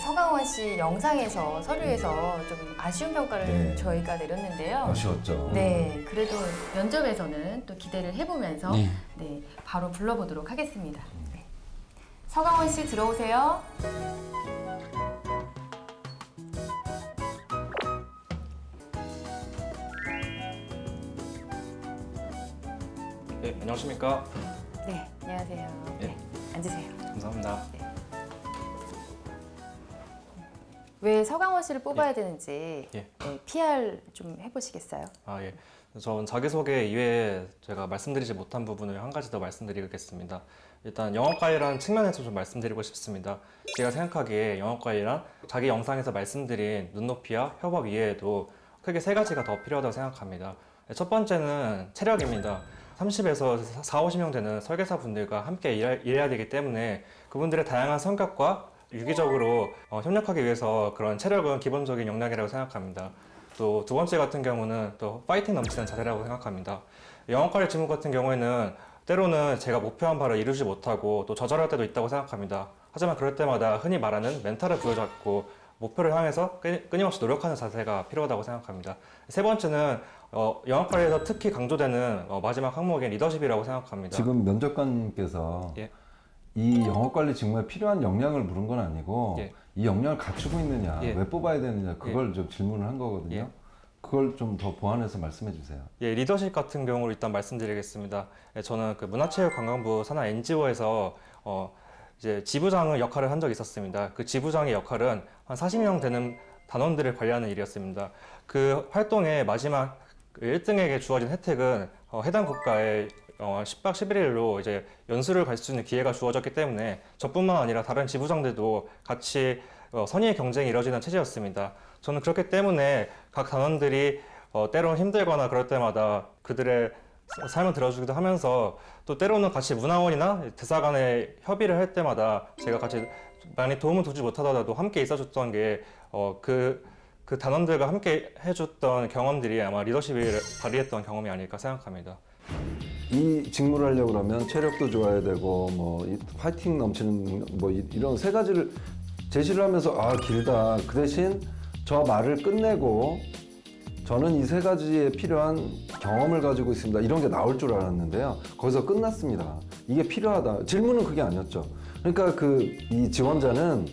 서강원 씨 영상에서 서류에서 좀 아쉬운 평가를 네. 저희가 내렸는데요. 아쉬웠죠. 네, 그래도 면접에서는 또 기대를 해보면서 네. 네, 바로 불러보도록 하겠습니다. 네. 서강원 씨 들어오세요. 네, 안녕하십니까. 네, 안녕하세요. 예. 네, 앉으세요. 감사합니다. 왜 서강원 씨를 뽑아야 되는지 예. 네, PR 좀 해보시겠어요? 예. 전 자기소개 이외에 제가 말씀드리지 못한 부분을 한 가지 더 말씀드리겠습니다. 일단 영업과외라는 측면에서 좀 말씀드리고 싶습니다. 제가 생각하기에 영업과외란 자기 영상에서 말씀드린 눈높이와 협업 이외에도 크게 세 가지가 더 필요하다고 생각합니다. 첫 번째는 체력입니다. 30에서 40, 50명 되는 설계사 분들과 함께 일해야 되기 때문에 그분들의 다양한 성격과 유기적으로 협력하기 위해서 그런 체력은 기본적인 역량이라고 생각합니다. 또 두 번째 같은 경우는 또 파이팅 넘치는 자세라고 생각합니다. 영업관리 직무 같은 경우에는 때로는 제가 목표한 바를 이루지 못하고 또 좌절할 때도 있다고 생각합니다. 하지만 그럴 때마다 흔히 말하는 멘탈을 부여잡고 목표를 향해서 끊임없이 노력하는 자세가 필요하다고 생각합니다. 세 번째는 영업관리에서 특히 강조되는 마지막 항목인 리더십이라고 생각합니다. 지금 면접관께서 예. 이 영업관리 직무에 필요한 역량을 물은 건 아니고 예. 이 역량을 갖추고 있느냐, 예. 왜 뽑아야 되느냐 그걸 좀 질문을 한 거거든요. 예. 그걸 좀 더 보완해서 말씀해 주세요. 예, 리더십 같은 경우를 일단 말씀드리겠습니다. 예, 저는 그 문화체육관광부 산하 NGO에서 이제 지부장의 역할을 한 적이 있었습니다. 그 지부장의 역할은 한 40명 되는 단원들을 관리하는 일이었습니다. 그 활동의 마지막 1등에게 주어진 혜택은 해당 국가에 10박 11일로 이제 연수를 갈 수 있는 기회가 주어졌기 때문에 저뿐만 아니라 다른 지부장들도 같이 선의의 경쟁이 이뤄지는 체제였습니다. 저는 그렇기 때문에 각 단원들이 때론 힘들거나 그럴 때마다 그들의 삶을 들어주기도 하면서 또 때로는 같이 문화원이나 대사관에 협의를 할 때마다 제가 같이 많이 도움을 주지 못하더라도 함께 있어줬던 게 그 단원들과 함께 해줬던 경험들이 아마 리더십을 발휘했던 경험이 아닐까 생각합니다. 이 직무를 하려고 그러면 체력도 좋아야 되고 뭐 파이팅 넘치는 뭐 이런 세 가지를 제시를 하면서 길다. 그 대신 저 말을 끝내고 저는 이 세 가지에 필요한 경험을 가지고 있습니다. 이런 게 나올 줄 알았는데요. 거기서 끝났습니다. 이게 필요하다. 질문은 그게 아니었죠. 그러니까 이 지원자는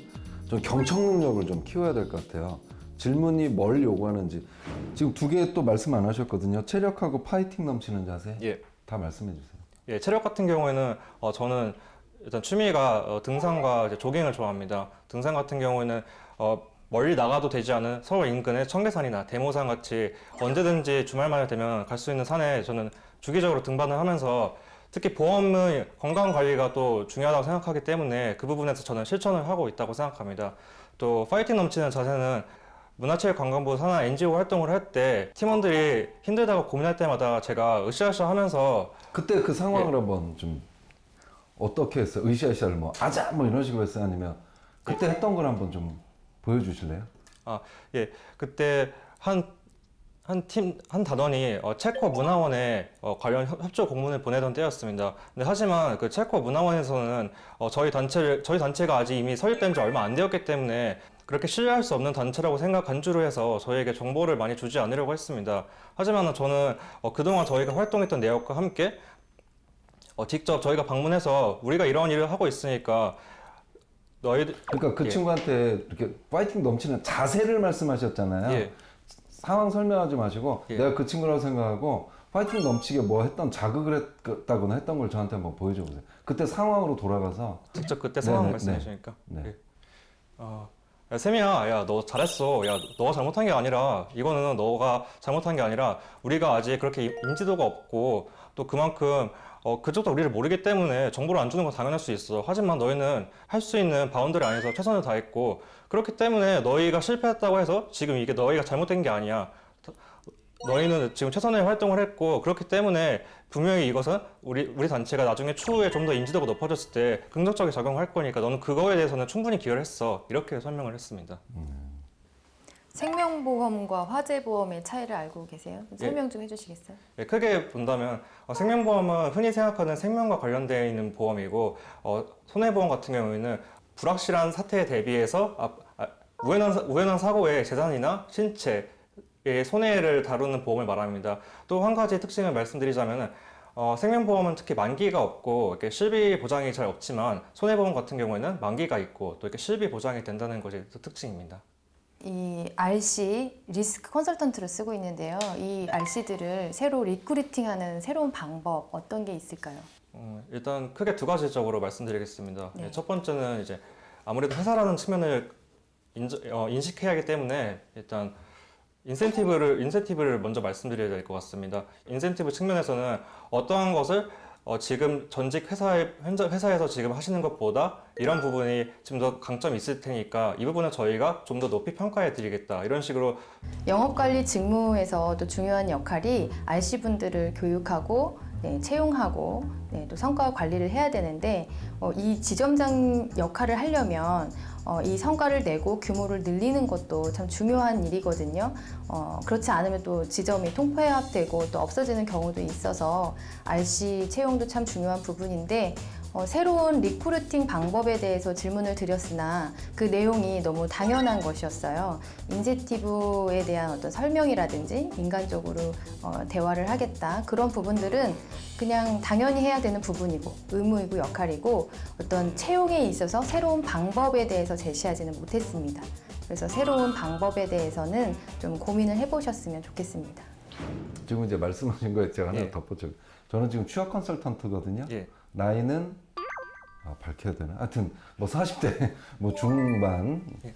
좀 경청 능력을 좀 키워야 될 것 같아요. 질문이 뭘 요구하는지. 지금 두 개 또 말씀 안 하셨거든요. 체력하고 파이팅 넘치는 자세. 예. 다 말씀해 주세요. 예, 체력 같은 경우에는 저는 일단 취미가 등산과 이제 조깅을 좋아합니다. 등산 같은 경우에는 멀리 나가도 되지 않은 서울 인근의 청계산이나 대모산 같이 언제든지 주말만 되면 갈 수 있는 산에 저는 주기적으로 등반을 하면서 특히 보험의 건강 관리가 또 중요하다고 생각하기 때문에 그 부분에서 저는 실천을 하고 있다고 생각합니다. 또 파이팅 넘치는 자세는 문화체육관광부 산하 NGO 활동을 할 때 팀원들이 힘들다고 고민할 때마다 제가 으쌰으쌰 하면서 그때 그 상황을 한번 좀 어떻게 했어요? 으쌰으쌰를 뭐 아자 뭐 이런 식으로 했어요? 아니면 그때 했던 걸 한번 좀 보여주실래요? 예, 그때 한 단원이 체코 문화원에 관련 협조 공문을 보내던 때였습니다. 근데 하지만 그 체코 문화원에서는 저희 단체가 아직 이미 설립된 지 얼마 안 되었기 때문에 그렇게 신뢰할 수 없는 단체라고 간주를 해서 저희에게 정보를 많이 주지 않으려고 했습니다. 하지만 저는 그동안 저희가 활동했던 내역과 함께 직접 저희가 방문해서 우리가 이런 일을 하고 있으니까 그러니까 그 예. 친구한테 이렇게 파이팅 넘치는 자세를 말씀하셨잖아요. 예. 상황 설명하지 마시고 예. 내가 그 친구라고 생각하고 파이팅 넘치게 뭐 했던 자극을 했다거나 했던 걸 저한테 한번 보여줘 보세요. 그때 상황으로 돌아가서 직접 그때 상황 네네, 말씀하시니까. 네. 예. 야, 세미야, 야, 너 잘했어. 야, 너가 잘못한 게 아니라, 이거는 너가 잘못한 게 아니라, 우리가 아직 그렇게 인지도가 없고, 또 그만큼, 그쪽도 우리를 모르기 때문에 정보를 안 주는 건 당연할 수 있어. 하지만 너희는 할 수 있는 바운더리 안에서 최선을 다했고, 그렇기 때문에 너희가 실패했다고 해서 지금 이게 너희가 잘못된 게 아니야. 너희는 지금 최선의 활동을 했고 그렇기 때문에 분명히 이것은 우리 단체가 나중에 추후에 좀 더 인지도가 높아졌을 때 긍정적인 작용할 거니까 너는 그거에 대해서는 충분히 기여를 했어. 이렇게 설명을 했습니다. 생명보험과 화재보험의 차이를 알고 계세요? 설명 좀 해주시겠어요? 예, 크게 본다면 생명보험은 흔히 생각하는 생명과 관련되어 있는 보험이고 손해보험 같은 경우에는 불확실한 사태에 대비해서 우연한 사고의 재산이나 신체의 손해를 다루는 보험을 말합니다. 또 한 가지 특징을 말씀드리자면은 생명보험은 특히 만기가 없고 이렇게 실비 보장이 잘 없지만 손해보험 같은 경우에는 만기가 있고 또 이렇게 실비 보장이 된다는 것이 또 특징입니다. 이 RC 리스크 컨설턴트를 쓰고 있는데요. 이 RC들을 새로 리크루팅하는 새로운 방법 어떤 게 있을까요? 일단 크게 두 가지적으로 말씀드리겠습니다. 네. 첫 번째는 이제 아무래도 회사라는 측면을 인식해야 하기 때문에 일단 인센티브를 먼저 말씀드려야 될 것 같습니다. 인센티브 측면에서는 어떠한 것을 지금 전직 회사에서 지금 하시는 것보다 이런 부분이 좀 더 강점이 있을 테니까 이 부분은 저희가 좀 더 높이 평가해 드리겠다. 이런 식으로 영업관리 직무에서 또 중요한 역할이 RC분들을 교육하고 채용하고 또 성과 관리를 해야 되는데 이 지점장 역할을 하려면 이 성과를 내고 규모를 늘리는 것도 참 중요한 일이거든요. 그렇지 않으면 또 지점이 통폐합되고 또 없어지는 경우도 있어서 RC 채용도 참 중요한 부분인데 새로운 리크루팅 방법에 대해서 질문을 드렸으나 그 내용이 너무 당연한 것이었어요. 인센티브에 대한 어떤 설명이라든지 인간적으로 대화를 하겠다. 그런 부분들은 그냥 당연히 해야 되는 부분이고 의무이고 역할이고 어떤 채용에 있어서 새로운 방법에 대해서 제시하지는 못했습니다. 그래서 새로운 방법에 대해서는 좀 고민을 해보셨으면 좋겠습니다. 지금 이제 말씀하신 거에 제가 하나 예. 덧붙여. 저는 지금 취업 컨설턴트거든요. 예. 나이는 밝혀야 되나? 하여튼 뭐 40대 뭐 중반. 예.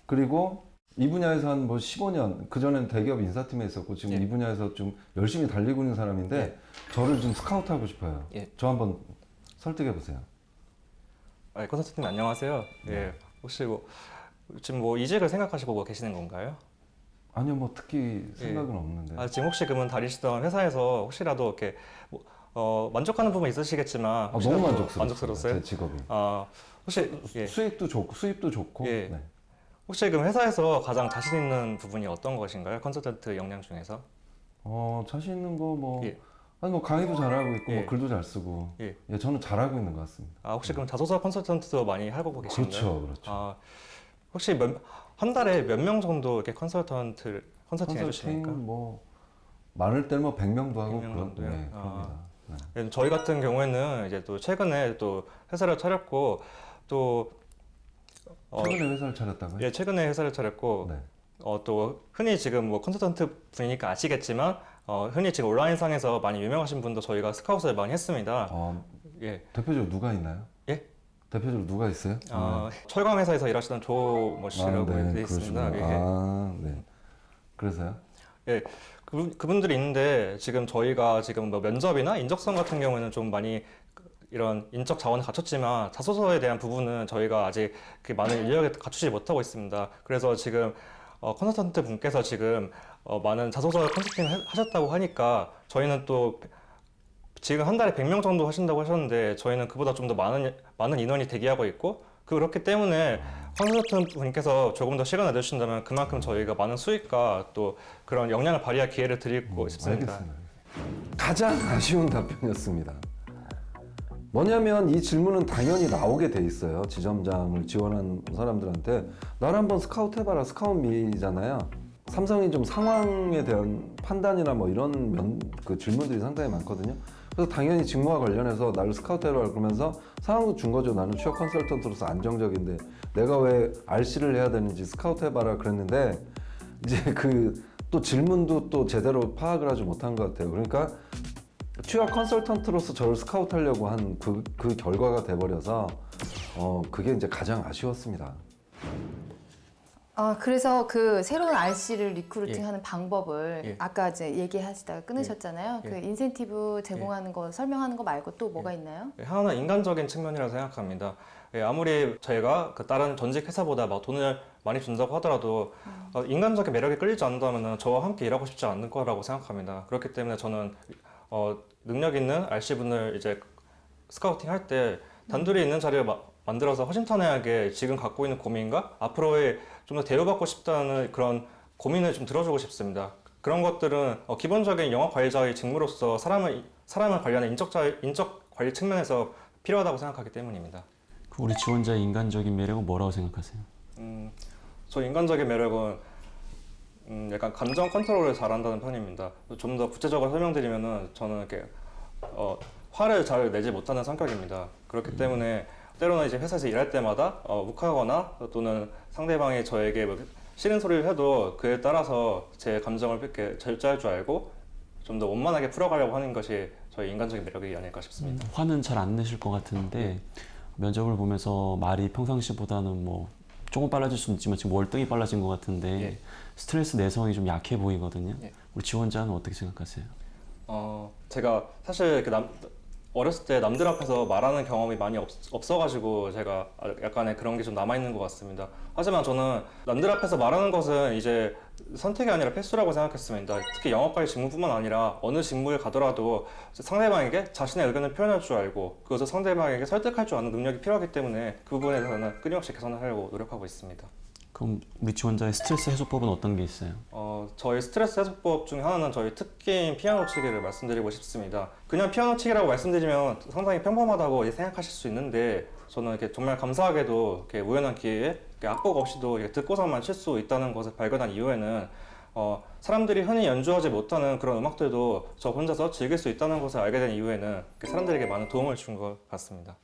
그리고 이 분야에서 한 뭐 15년, 그전엔 대기업 인사팀에 있었고 지금 예. 이 분야에서 좀 열심히 달리고 있는 사람인데 예. 저를 좀 스카우트하고 싶어요. 예. 저 한번 설득해 보세요. 컨설팅님 안녕하세요. 예. 혹시 지금 이직을 생각하시고 계시는 건가요? 아니요, 뭐 특히 생각은 없는데. 지금 혹시 그러면 다니시던 회사에서 혹시라도 이렇게 만족하는 부분 있으시겠지만 너무 만족스럽어요. 만족스러웠어요? 제 직업이. 혹시 예. 수입도 좋고 수입도 좋고. 예. 네. 혹시 그럼 회사에서 가장 자신 있는 부분이 어떤 것인가요? 컨설턴트 역량 중에서? 자신 있는 거 뭐. 예. 아니 뭐 강의도 잘하고 있고 예. 뭐 글도 잘 쓰고. 예. 예, 저는 잘하고 있는 것 같습니다. 혹시 그럼 자소서 컨설턴트도 많이 하고 계신가요? 그렇죠, 그렇죠. 혹시 한 달에 몇 명 정도 이렇게 컨설팅 해주십니까? 뭐 많을 때는 뭐 100명도 하고 100명 정도요? 네, 그럽니다. 네. 저희 같은 경우에는 이제 또 최근에 또 회사를 차렸고 또 최근에 회사를 차렸다고요? 예, 최근에 회사를 차렸고 네. 또 흔히 지금 뭐 컨설턴트 분이니까 아시겠지만 흔히 지금 온라인상에서 많이 유명하신 분도 저희가 스카웃을 많이 했습니다. 예. 대표적으로 누가 있나요? 예? 대표적으로 누가 있어요? 철강 회사에서 일하시던 조모 씨라고 네, 되어 있습니다. 그러시구나. 예. 네. 그래서요? 예, 그분들이 있는데 지금 저희가 지금 뭐 면접이나 인적성 같은 경우에는 좀 많이 이런 인적 자원을 갖췄지만 자소서에 대한 부분은 저희가 아직 많은 인력을 갖추지 못하고 있습니다. 그래서 지금 컨설턴트 분께서 지금 많은 자소서 컨설팅을 하셨다고 하니까 저희는 또 지금 한 달에 100명 정도 하신다고 하셨는데 저희는 그보다 좀 더 많은 인원이 대기하고 있고 그렇기 때문에 컨설턴트 분께서 조금 더 시간을 내주신다면 그만큼 저희가 많은 수익과 또 그런 역량을 발휘할 기회를 드리고 싶습니다. 알겠습니다. 가장 아쉬운 답변이었습니다. 뭐냐면 이 질문은 당연히 나오게 돼 있어요. 지점장을 지원한 사람들한테 나를 한번 스카우트 해봐라. 스카웃미잖아요. 삼성이 좀 상황에 대한 판단이나 뭐 이런 그 질문들이 상당히 많거든요. 그래서 당연히 직무와 관련해서 나를 스카우트 해라 그러면서 상황도 준 거죠. 나는 취업 컨설턴트로서 안정적인데 내가 왜 RC를 해야 되는지 스카우트 해봐라 그랬는데 이제 또 질문도 또 제대로 파악을 하지 못한 것 같아요. 그러니까 취업 컨설턴트로서 저를 스카우트 하려고 한 그 결과가 돼버려서 그게 이제 가장 아쉬웠습니다. 그래서 그 새로운 RC를 리크루팅하는 예. 방법을 예. 아까 이제 얘기하시다가 끊으셨잖아요. 예. 그 인센티브 제공하는 거 설명하는 거 말고 또 뭐가 있나요? 하나는 인간적인 측면이라고 생각합니다. 아무리 저희가 다른 전직 회사보다 막 돈을 많이 준다고 하더라도 인간적인 매력에 끌리지 않는다면 저와 함께 일하고 싶지 않을 거라고 생각합니다. 그렇기 때문에 저는 능력 있는 RC분을 이제 스카우팅 할 때 단둘이 있는 자리를 만들어서 허심탄회하게 지금 갖고 있는 고민과 앞으로의 좀 더 대우받고 싶다는 그런 고민을 좀 들어주고 싶습니다. 그런 것들은 기본적인 영업 관리자의 직무로서 사람을 관리하는 인적 관리 측면에서 필요하다고 생각하기 때문입니다. 우리 지원자의 인간적인 매력은 뭐라고 생각하세요? 저 인간적인 매력은 약간 감정 컨트롤을 잘한다는 편입니다. 좀 더 구체적으로 설명드리면은 저는 이렇게 화를 잘 내지 못하는 성격입니다. 그렇기 때문에 때로는 이제 회사에서 일할 때마다 욱하거나 또는 상대방이 저에게 뭐 싫은 소리를 해도 그에 따라서 제 감정을 이렇게 절제할 줄 알고 좀 더 원만하게 풀어가려고 하는 것이 저희 인간적인 매력이 아닐까 싶습니다. 화는 잘 안 내실 것 같은데 면접을 보면서 말이 평상시보다는 뭐 조금 빨라질 수는 있지만 지금 월등히 빨라진 것 같은데 예. 스트레스 내성이 좀 약해 보이거든요. 예. 우리 지원자는 어떻게 생각하세요? 제가 사실 이렇게 어렸을 때 남들 앞에서 말하는 경험이 많이 없어가지고 제가 약간의 그런 게 좀 남아있는 것 같습니다. 하지만 저는 남들 앞에서 말하는 것은 이제 선택이 아니라 필수라고 생각했습니다. 특히 영업과의 직무뿐만 아니라 어느 직무에 가더라도 상대방에게 자신의 의견을 표현할 줄 알고 그것을 상대방에게 설득할 줄 아는 능력이 필요하기 때문에 그 부분에 대해서는 끊임없이 개선을 하려고 노력하고 있습니다. 그럼 우리 지원자의 스트레스 해소법은 어떤 게 있어요? 저희 스트레스 해소법 중에 하나는 저희 특기인 피아노 치기를 말씀드리고 싶습니다. 그냥 피아노 치기라고 말씀드리면 상당히 평범하다고 생각하실 수 있는데 저는 이렇게 정말 감사하게도 이렇게 우연한 기회에 이렇게 악복 없이도 이렇게 듣고서만 칠 수 있다는 것을 발견한 이후에는 사람들이 흔히 연주하지 못하는 그런 음악들도 저 혼자서 즐길 수 있다는 것을 알게 된 이후에는 사람들에게 많은 도움을 준 것 같습니다.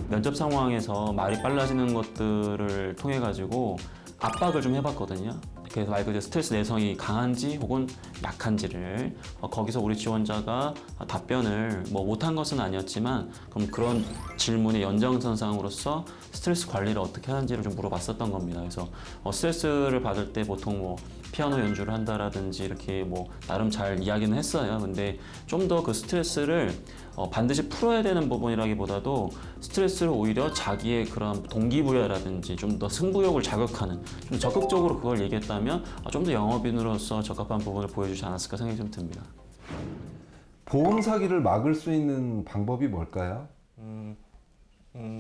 면접 상황에서 말이 빨라지는 것들을 통해 가지고 압박을 좀 해봤거든요. 그래서 말 그대로 스트레스 내성이 강한지 혹은 약한지를 거기서 우리 지원자가 답변을 뭐 못한 것은 아니었지만 그럼 그런 질문의 연장선상으로서 스트레스 관리를 어떻게 하는지를 좀 물어봤었던 겁니다. 그래서 스트레스를 받을 때 보통 뭐 피아노 연주를 한다라든지 이렇게 뭐 나름 잘 이야기는 했어요. 근데 좀 더 그 스트레스를 반드시 풀어야 되는 부분이라기보다도 스트레스를 오히려 자기의 그런 동기부여라든지 좀 더 승부욕을 자극하는 좀 적극적으로 그걸 얘기했다면 좀 더 영업인으로서 적합한 부분을 보여주지 않았을까 생각이 좀 듭니다. 보험 사기를 막을 수 있는 방법이 뭘까요?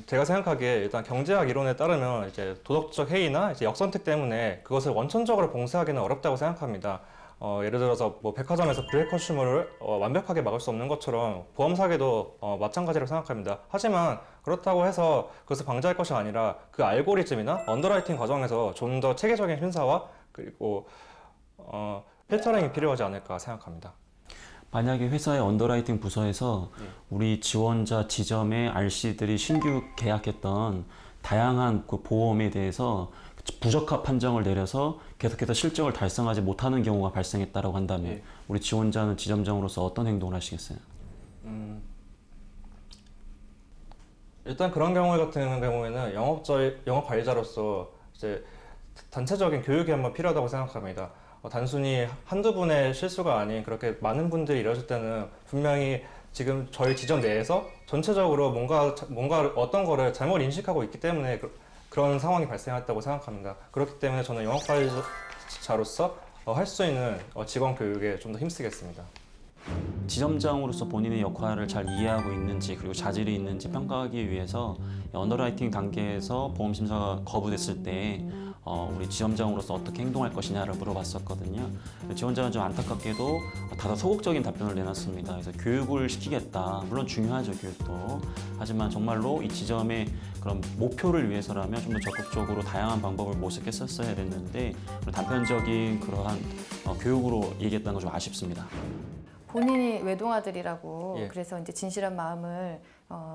제가 생각하기에 일단 경제학 이론에 따르면 이제 도덕적 해이나 이제 역선택 때문에 그것을 원천적으로 봉쇄하기는 어렵다고 생각합니다. 예를 들어서 뭐 백화점에서 블랙 컨슈머를 완벽하게 막을 수 없는 것처럼 보험 사기도 마찬가지라고 생각합니다. 하지만 그렇다고 해서 그것을 방지할 것이 아니라 그 알고리즘이나 언더라이팅 과정에서 좀 더 체계적인 심사와 그리고 필터링이 필요하지 않을까 생각합니다. 만약에 회사의 언더라이팅 부서에서 우리 지원자 지점의 RC들이 신규 계약했던 다양한 그 보험에 대해서 부적합 판정을 내려서 계속해서 실적을 달성하지 못하는 경우가 발생했다고 한다면 우리 지원자는 지점장으로서 어떤 행동을 하시겠어요? 일단 그런 경우 같은 경우에는 영업 관리자로서 이제 단체적인 교육이 한번 필요하다고 생각합니다. 단순히 한두 분의 실수가 아닌 그렇게 많은 분들이 이러실 때는 분명히 지금 저희 지점 내에서 전체적으로 뭔가 어떤 거를 잘못 인식하고 있기 때문에 그런 상황이 발생했다고 생각합니다. 그렇기 때문에 저는 영업관리자로서 할 수 있는 직원 교육에 좀 더 힘쓰겠습니다. 지점장으로서 본인의 역할을 잘 이해하고 있는지 그리고 자질이 있는지 평가하기 위해서 언더라이팅 단계에서 보험 심사가 거부됐을 때 우리 지점장으로서 어떻게 행동할 것이냐를 물어봤었거든요. 지원자는 좀 안타깝게도 다소 소극적인 답변을 내놨습니다. 그래서 교육을 시키겠다. 물론 중요하죠, 교육도. 하지만 정말로 이 지점의 그런 목표를 위해서라면 좀 더 적극적으로 다양한 방법을 모색했었어야 됐는데 단편적인 그러한 교육으로 얘기했다는 건 좀 아쉽습니다. 본인이 외동아들이라고 예. 그래서 이제 진실한 마음을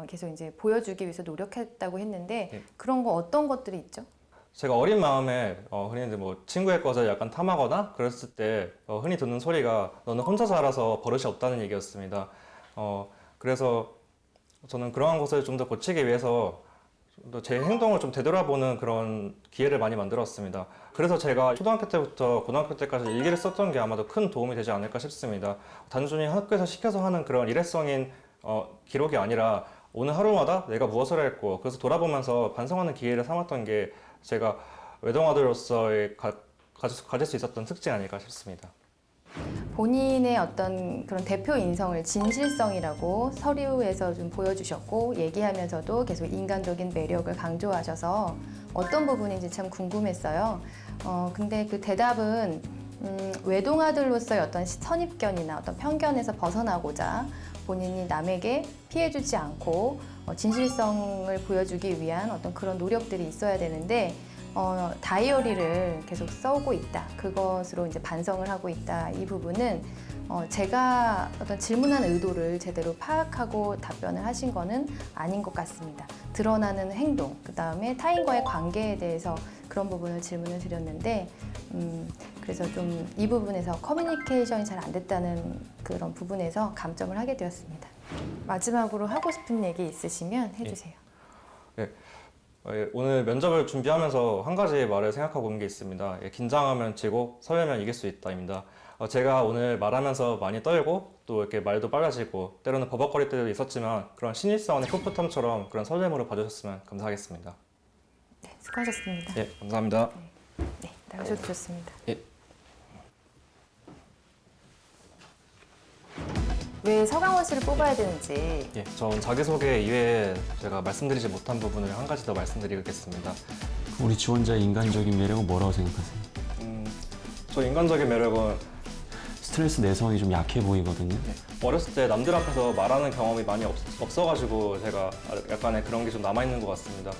계속 이제 보여주기 위해서 노력했다고 했는데 예. 그런 거 어떤 것들이 있죠? 제가 어린 마음에 흔히 뭐 친구의 것을 약간 탐하거나 그랬을 때 흔히 듣는 소리가 너는 혼자 살아서 버릇이 없다는 얘기였습니다. 그래서 저는 그러한 것을 좀 더 고치기 위해서 제 행동을 좀 되돌아보는 그런 기회를 많이 만들었습니다. 그래서 제가 초등학교 때부터 고등학교 때까지 일기를 썼던 게 아마도 큰 도움이 되지 않을까 싶습니다. 단순히 학교에서 시켜서 하는 그런 일회성인 기록이 아니라 오늘 하루마다 내가 무엇을 했고 그래서 돌아보면서 반성하는 기회를 삼았던 게 제가 외동아들로서의 가질 수 있었던 특징이 아닐까 싶습니다. 본인의 어떤 그런 대표 인성을 진실성이라고 서류에서 좀 보여주셨고 얘기하면서도 계속 인간적인 매력을 강조하셔서 어떤 부분인지 참 궁금했어요. 근데 그 대답은 외동아들로서의 어떤 선입견이나 어떤 편견에서 벗어나고자 본인이 남에게 피해주지 않고 진실성을 보여주기 위한 어떤 그런 노력들이 있어야 되는데 다이어리를 계속 써오고 있다. 그것으로 이제 반성을 하고 있다. 이 부분은 제가 어떤 질문한 의도를 제대로 파악하고 답변을 하신 거는 아닌 것 같습니다. 드러나는 행동, 그 다음에 타인과의 관계에 대해서 그런 부분을 질문을 드렸는데, 그래서 좀 이 부분에서 커뮤니케이션이 잘 안 됐다는 그런 부분에서 감점을 하게 되었습니다. 마지막으로 하고 싶은 얘기 있으시면 해주세요. 오늘 면접을 준비하면서 한 가지 말을 생각하고 온 게 있습니다. 긴장하면 지고 서열면 이길 수 있다입니다. 제가 오늘 말하면서 많이 떨고 또 이렇게 말도 빨라지고 때로는 버벅거릴 때도 있었지만 그런 신입사원의 풋풋함처럼 그런 설렘으로 봐주셨으면 감사하겠습니다. 네, 수고하셨습니다. 예, 감사합니다. 네, 나가셔도 좋습니다. 예. 왜 서강원 씨를 뽑아야 되는지. 예, 전 자기소개 이외에 제가 말씀드리지 못한 부분을 한 가지 더 말씀드리겠습니다. 우리 지원자의 인간적인 매력은 뭐라고 생각하세요? 저 인간적인 매력은 스트레스 내성이 좀 약해 보이거든요. 어렸을 때 남들 앞에서 말하는 경험이 많이 없어가지고 제가 약간의 그런 게 좀 남아있는 것 같습니다.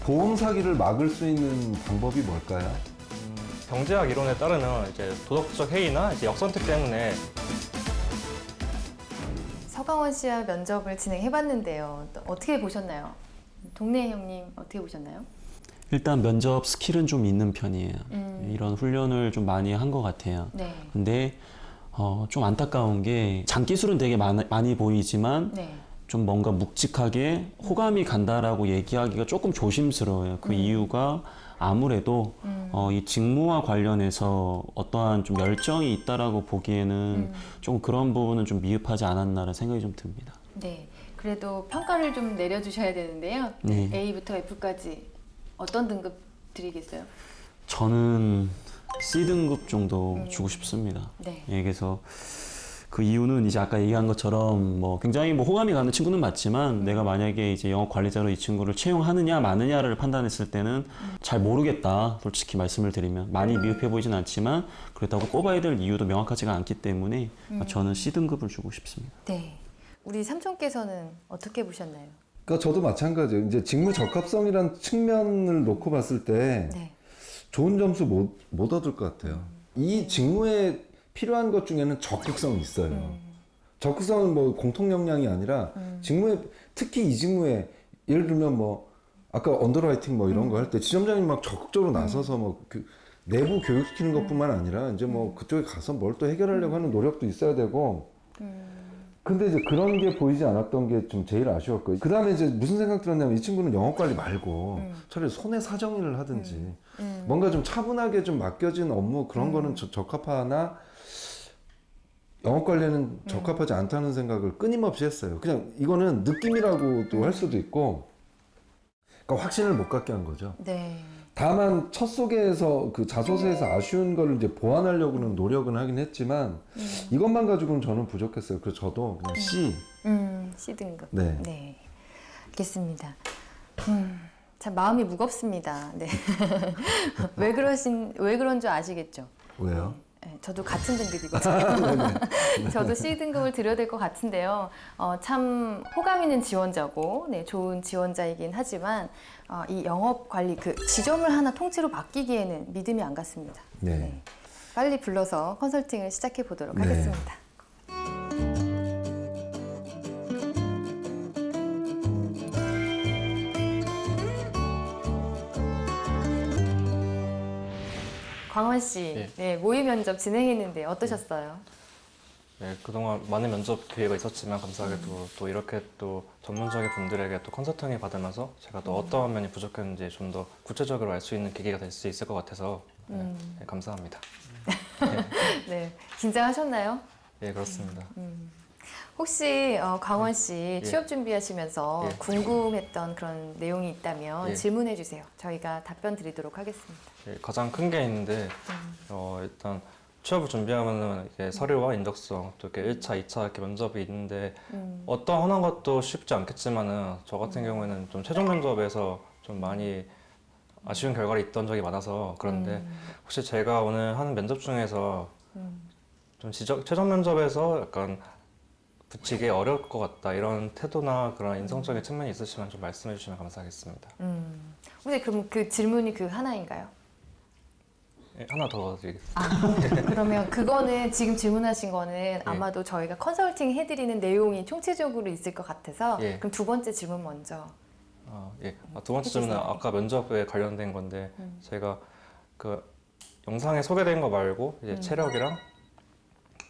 보험 사기를 막을 수 있는 방법이 뭘까요? 경제학 이론에 따르면 이제 도덕적 해이나 이제 역선택 때문에 서강원 씨와 면접을 진행해봤는데요. 또 어떻게 보셨나요? 동네 형님 어떻게 보셨나요? 일단 면접 스킬은 좀 있는 편이에요. 이런 훈련을 좀 많이 한 것 같아요. 네. 근데 좀 안타까운 게 장기술은 되게 많이 보이지만 네. 좀 뭔가 묵직하게 호감이 간다라고 얘기하기가 조금 조심스러워요. 그 이유가 아무래도 이 직무와 관련해서 어떠한 좀 열정이 있다라고 보기에는 좀 그런 부분은 좀 미흡하지 않았나라는 생각이 좀 듭니다. 네. 그래도 평가를 좀 내려주셔야 되는데요. 네. A부터 F까지 어떤 등급 드리겠어요? 저는 C등급 정도 주고 싶습니다. 네. 예, 그래서 그 이유는 이제 아까 얘기한 것처럼 뭐 굉장히 뭐 호감이 가는 친구는 맞지만 내가 만약에 이제 영업 관리자로 이 친구를 채용하느냐 마느냐를 판단했을 때는 잘 모르겠다. 솔직히 말씀을 드리면 많이 미흡해 보이진 않지만 그렇다고 꼽아야 될 이유도 명확하지가 않기 때문에 저는 C등급을 주고 싶습니다. 네. 우리 삼촌께서는 어떻게 보셨나요? 그러니까 저도 마찬가지예요. 이제 직무 적합성이란 측면을 놓고 봤을 때 네. 좋은 점수 못 얻을 것 같아요. 이 직무에 필요한 것 중에는 적극성이 있어요. 적극성은 뭐 공통 역량이 아니라 직무에 특히 이 직무에 예를 들면 뭐 아까 언더라이팅 뭐 이런 거 할 때 지점장님 막 적극적으로 나서서 뭐 내부 교육시키는 것뿐만 아니라 이제 뭐 그쪽에 가서 뭘 또 해결하려고 하는 노력도 있어야 되고. 근데 이제 그런 게 보이지 않았던 게 좀 제일 아쉬웠고요. 그 다음에 이제 무슨 생각 들었냐면 이 친구는 영업관리 말고 차라리 손해 사정일을 하든지 뭔가 좀 차분하게 좀 맡겨진 업무 그런 거는 적합하나 영업관리는 적합하지 않다는 생각을 끊임없이 했어요. 그냥 이거는 느낌이라고도 할 수도 있고 그러니까 확신을 못 갖게 한 거죠. 네. 다만 첫 소개에서 그 자소서에서 아쉬운 거를 이제 보완하려고는 노력은 하긴 했지만 이것만 가지고는 저는 부족했어요. 그래서 저도 그냥 C. C등급. 네. 네. 알겠습니다. 참 마음이 무겁습니다. 네. 왜 그런 줄 아시겠죠? 왜요? 네, 저도 같은 등급이거든요. 저도 C등급을 드려야 될 것 같은데요. 참 호감 있는 지원자고 네, 좋은 지원자이긴 하지만 이 영업 관리 그 지점을 하나 통째로 맡기기에는 믿음이 안 갔습니다. 네. 네. 빨리 불러서 컨설팅을 시작해 보도록 네. 하겠습니다. 광원 씨, 예. 네, 모의 면접 진행했는데 어떠셨어요? 네, 그동안 많은 면접 기회가 있었지만 감사하게도 또 이렇게 또 전문적인 분들에게 또 컨설팅을 받으면서 제가 또 어떠한 면이 부족했는지 좀 더 구체적으로 알 수 있는 계기가 될 수 있을 것 같아서 네, 감사합니다. 네, 긴장하셨나요? 예, 그렇습니다. 혹시 광원 씨 취업 준비하시면서 예. 궁금했던 그런 내용이 있다면 예. 질문해 주세요. 저희가 답변 드리도록 하겠습니다. 예, 가장 큰 게 있는데 일단 취업을 준비하면은 이게 서류와 인적성 또 이렇게 1차, 2차 이렇게 면접이 있는데 어떤 하는 것도 쉽지 않겠지만은 저 같은 경우에는 좀 최종 면접에서 좀 많이 아쉬운 결과가 있던 적이 많아서 그런데 혹시 제가 오늘 하는 면접 중에서 좀 최종 면접에서 약간 붙이기 어려울 것 같다 이런 태도나 그런 인성적인 측면이 있으시면 좀 말씀해 주시면 감사하겠습니다. 근데 그럼 그 질문이 그 하나인가요? 예, 하나 더 드리겠습니다. 그러면 그거는 지금 질문하신 거는 예. 아마도 저희가 컨설팅 해드리는 내용이 총체적으로 있을 것 같아서 예. 그럼 두 번째 질문 먼저. 예. 두 번째 질문은 해주세요. 아까 면접에 관련된 건데 제가 그 영상에 소개된 거 말고 이제 체력이랑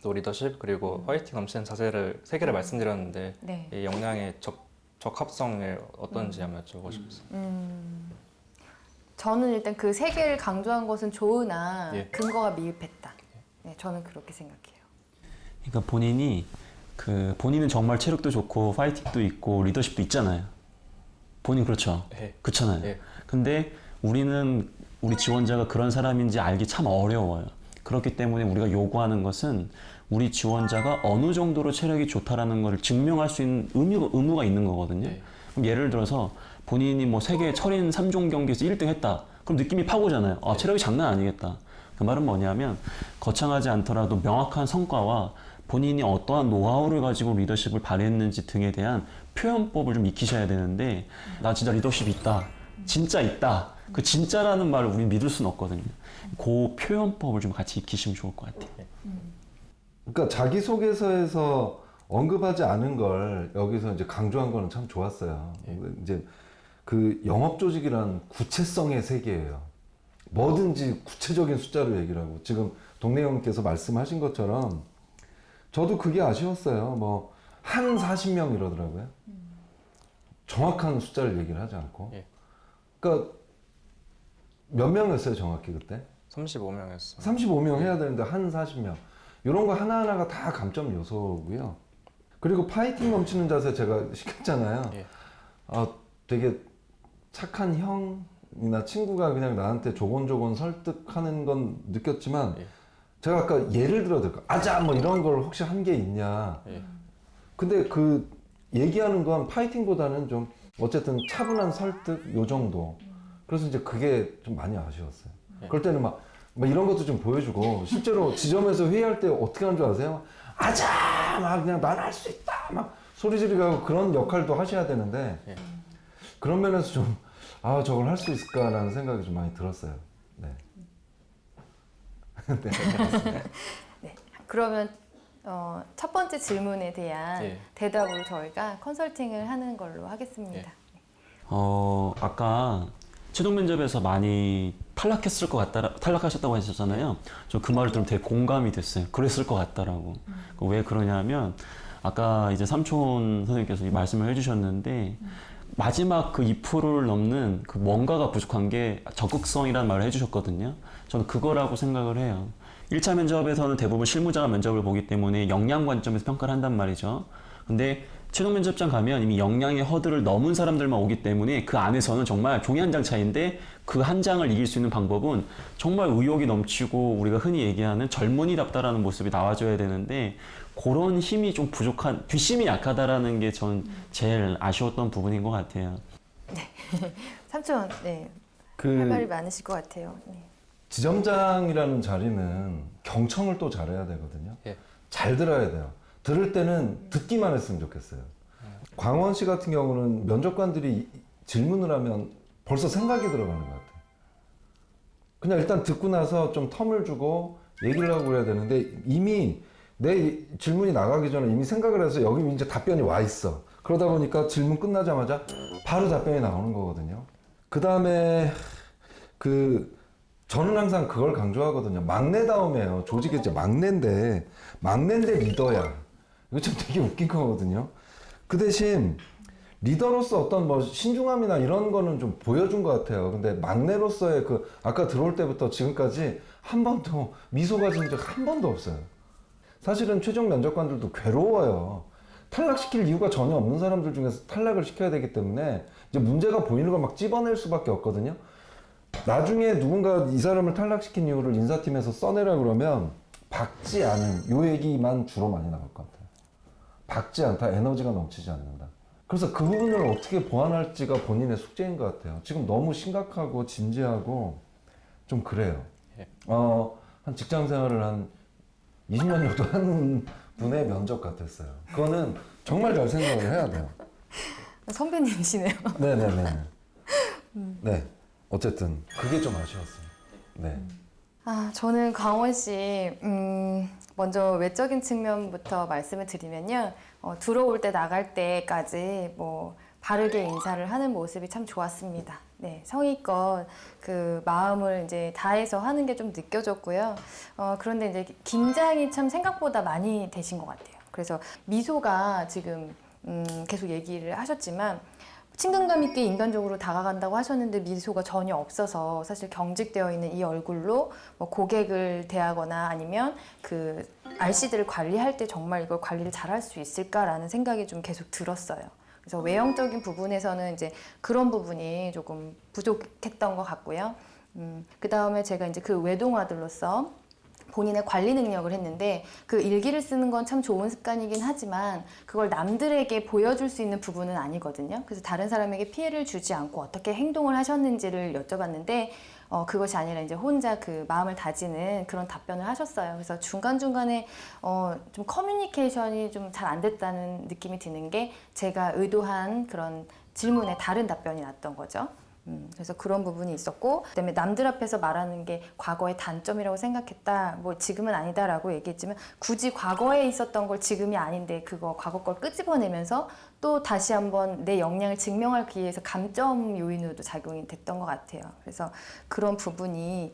또 리더십 그리고 화이팅 넘치는 자세를 세 개를 말씀드렸는데 네. 이 역량의 적합성을 어떤지 한번 여쭤보고 싶습니다. 저는 일단 그 세 개를 강조한 것은 좋으나 예. 근거가 미흡했다. 네, 저는 그렇게 생각해요. 그러니까 본인은 정말 체력도 좋고 파이팅도 있고 리더십도 있잖아요. 본인 그렇죠. 예. 그렇잖아요. 예. 근데 우리 지원자가 그런 사람인지 알기 참 어려워요. 그렇기 때문에 우리가 요구하는 것은 우리 지원자가 어느 정도로 체력이 좋다라는 것을 증명할 수 있는 의무가 있는 거거든요. 예. 그럼 예를 들어서 본인이 뭐 세계 철인 3종 경기에서 1등 했다. 그럼 느낌이 파고잖아요. 아, 체력이 장난 아니겠다. 그 말은 뭐냐면 거창하지 않더라도 명확한 성과와 본인이 어떠한 노하우를 가지고 리더십을 발휘했는지 등에 대한 표현법을 좀 익히셔야 되는데 나 진짜 리더십 있다. 진짜 있다. 그 진짜라는 말을 우린 믿을 수는 없거든요. 그 표현법을 좀 같이 익히시면 좋을 것 같아요. 그러니까 자기소개서에서 언급하지 않은 걸 여기서 이제 강조한 거는 참 좋았어요. 이제 그 영업조직이란 구체성의 세계예요. 뭐든지 구체적인 숫자로 얘기를 하고 지금 동네형님께서 말씀하신 것처럼 저도 그게 아쉬웠어요. 뭐 한 40명 이러더라고요. 정확한 숫자를 얘기를 하지 않고. 예. 그러니까 몇 명이었어요 정확히 그때? 35명이었습니다. 35명 해야 되는데 한 40명. 이런 거 하나하나가 다 감점 요소고요. 그리고 파이팅 넘치는 자세 제가 시켰잖아요. 예. 되게 착한 형이나 친구가 그냥 나한테 조곤조곤 설득하는 건 느꼈지만 예. 제가 아까 예를 들어 드릴까 아자 뭐 이런 걸 혹시 한 게 있냐. 예. 근데 그 얘기하는 건 파이팅보다는 좀 어쨌든 차분한 설득 요 정도. 그래서 이제 그게 좀 많이 아쉬웠어요. 예. 그럴 때는 막 이런 것도 좀 보여주고 실제로 지점에서 회의할 때 어떻게 하는 줄 아세요? 아자 막 그냥 난 할 수 있다 막 소리 지르고 그런 역할도 하셔야 되는데 예. 그런 면에서 좀 저걸 할 수 있을까라는 생각이 좀 많이 들었어요. 네. 네. 그러면 첫 번째 질문에 대한 예. 대답으로 저희가 컨설팅을 하는 걸로 하겠습니다. 아까 최종 면접에서 많이 탈락하셨다고 하셨잖아요. 저 그 말을 들으면 되게 공감이 됐어요. 그랬을 것 같다라고. 왜 그러냐면 아까 이제 삼촌 선생님께서 말씀을 해주셨는데 마지막 그 2%를 넘는 그 뭔가가 부족한 게 적극성이라는 말을 해주셨거든요. 저는 그거라고 생각을 해요. 1차 면접에서는 대부분 실무자가 면접을 보기 때문에 역량 관점에서 평가를 한단 말이죠. 근데 최종 면접장 가면 이미 역량의 허들을 넘은 사람들만 오기 때문에 그 안에서는 정말 종이 한 장 차이인데 그 한 장을 이길 수 있는 방법은 정말 의욕이 넘치고 우리가 흔히 얘기하는 젊은이답다라는 모습이 나와줘야 되는데 그런 힘이 좀 부족한, 뒷심이 약하다라는 게 전 제일 아쉬웠던 부분인 것 같아요. 삼촌, 네. 할 말이 많으실 것 같아요. 네. 지점장이라는 자리는 경청을 또 잘해야 되거든요. 예. 잘 들어야 돼요. 들을 때는 듣기만 했으면 좋겠어요. 광원 씨 같은 경우는 면접관들이 질문을 하면 벌써 생각이 들어가는 것 같아요. 그냥 일단 듣고 나서 좀 텀을 주고 얘기를 하고 그래야 되는데 이미 내 질문이 나가기 전에 이미 생각을 해서 여기 이제 답변이 와 있어. 그러다 보니까 질문 끝나자마자 바로 답변이 나오는 거거든요. 그 다음에 저는 항상 그걸 강조하거든요. 막내다움이에요. 조직이 이제 막내인데 리더야. 이거 참 되게 웃긴 거거든요. 그 대신 리더로서 어떤 뭐 신중함이나 이런 거는 좀 보여준 것 같아요. 근데 막내로서의 아까 들어올 때부터 지금까지 한 번도 미소가 진 적 한 번도 없어요. 사실은 최종 면접관들도 괴로워요. 탈락시킬 이유가 전혀 없는 사람들 중에서 탈락을 시켜야 되기 때문에 이제 문제가 보이는 걸 막 찝어낼 수밖에 없거든요. 나중에 누군가 이 사람을 탈락시킨 이유를 인사팀에서 써내라 그러면 박지 않은 요 얘기만 주로 많이 나올 것 같아요. 박지 않다, 에너지가 넘치지 않는다. 그래서 그 부분을 어떻게 보완할지가 본인의 숙제인 것 같아요. 지금 너무 심각하고 진지하고 좀 그래요. 예. 한 직장 생활을 한 20년 정도 하는 분의 면접 같았어요. 그거는 정말 잘 생각을 해야 돼요. 선배님이시네요. 네네네. 네. 어쨌든 그게 좀 아쉬웠어요. 네. 저는 강원 씨, 먼저 외적인 측면부터 말씀을 드리면요. 들어올 때 나갈 때까지 뭐 바르게 인사를 하는 모습이 참 좋았습니다. 네, 성의껏 그 마음을 이제 다해서 하는 게 좀 느껴졌고요. 그런데 이제 긴장이 참 생각보다 많이 되신 것 같아요. 그래서 미소가 지금 계속 얘기를 하셨지만 친근감 있게 인간적으로 다가간다고 하셨는데 미소가 전혀 없어서 사실 경직되어 있는 이 얼굴로 뭐 고객을 대하거나 아니면 그 RC들을 관리할 때 정말 이걸 관리를 잘할 수 있을까라는 생각이 좀 계속 들었어요. 그래서 외형적인 부분에서는 이제 그런 부분이 조금 부족했던 것 같고요. 그 다음에 제가 이제 그 외동아들로서 본인의 관리 능력을 했는데 그 일기를 쓰는 건 참 좋은 습관이긴 하지만 그걸 남들에게 보여줄 수 있는 부분은 아니거든요. 그래서 다른 사람에게 피해를 주지 않고 어떻게 행동을 하셨는지를 여쭤봤는데 그것이 아니라 이제 혼자 그 마음을 다지는 그런 답변을 하셨어요. 그래서 중간중간에 좀 커뮤니케이션이 좀 잘 안 됐다는 느낌이 드는 게 제가 의도한 그런 질문에 다른 답변이 났던 거죠. 그래서 그런 부분이 있었고 그다음에 남들 앞에서 말하는 게 과거의 단점이라고 생각했다. 뭐 지금은 아니다라고 얘기했지만 굳이 과거에 있었던 걸 지금이 아닌데 그거 과거 걸 끄집어내면서 또 다시 한번 내 역량을 증명하기 위해서 감점 요인으로도 작용이 됐던 것 같아요. 그래서 그런 부분이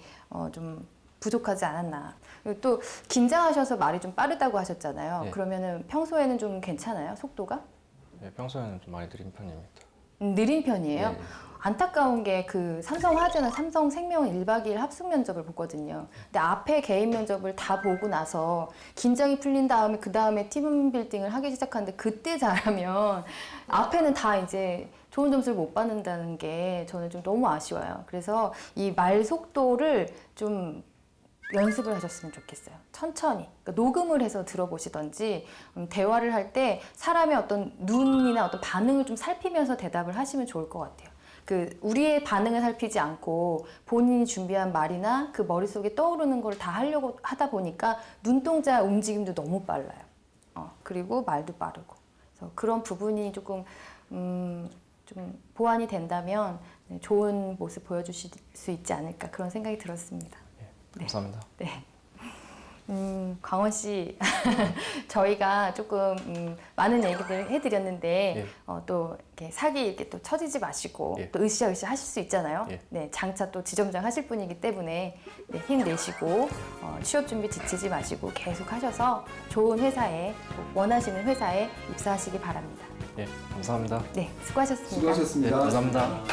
좀 부족하지 않았나. 그리고 또 긴장하셔서 말이 좀 빠르다고 하셨잖아요. 네. 그러면은 평소에는 좀 괜찮아요? 속도가? 네, 평소에는 좀 많이 느린 편입니다. 느린 편이에요? 네. 안타까운 게 그 삼성화재나 삼성생명은 1박 2일 합숙 면접을 보거든요. 근데 앞에 개인 면접을 다 보고 나서 긴장이 풀린 다음에 그 다음에 팀 빌딩을 하기 시작하는데 그때 잘하면 앞에는 다 이제 좋은 점수를 못 받는다는 게 저는 좀 너무 아쉬워요. 그래서 이 말 속도를 좀 연습을 하셨으면 좋겠어요. 천천히. 그러니까 녹음을 해서 들어보시던지 대화를 할 때 사람의 어떤 눈이나 어떤 반응을 좀 살피면서 대답을 하시면 좋을 것 같아요. 그 우리의 반응을 살피지 않고 본인이 준비한 말이나 그 머릿속에 떠오르는 걸 다 하려고 하다 보니까 눈동자 움직임도 너무 빨라요. 그리고 말도 빠르고. 그래서 그런 부분이 조금 좀 보완이 된다면 좋은 모습 보여주실 수 있지 않을까 그런 생각이 들었습니다. 감사합니다. 네. 광원 씨, 저희가 조금 많은 얘기들 해드렸는데 예. 또 이렇게 사기 이렇게 또 처지지 마시고 예. 또 으쌰으쌰 하실 수 있잖아요. 예. 네, 장차 또 지점장 하실 분이기 때문에 네, 힘내시고 취업 준비 지치지 마시고 계속 하셔서 좋은 회사에 원하시는 회사에 입사하시기 바랍니다. 예, 감사합니다. 네, 수고하셨습니다. 네, 감사합니다.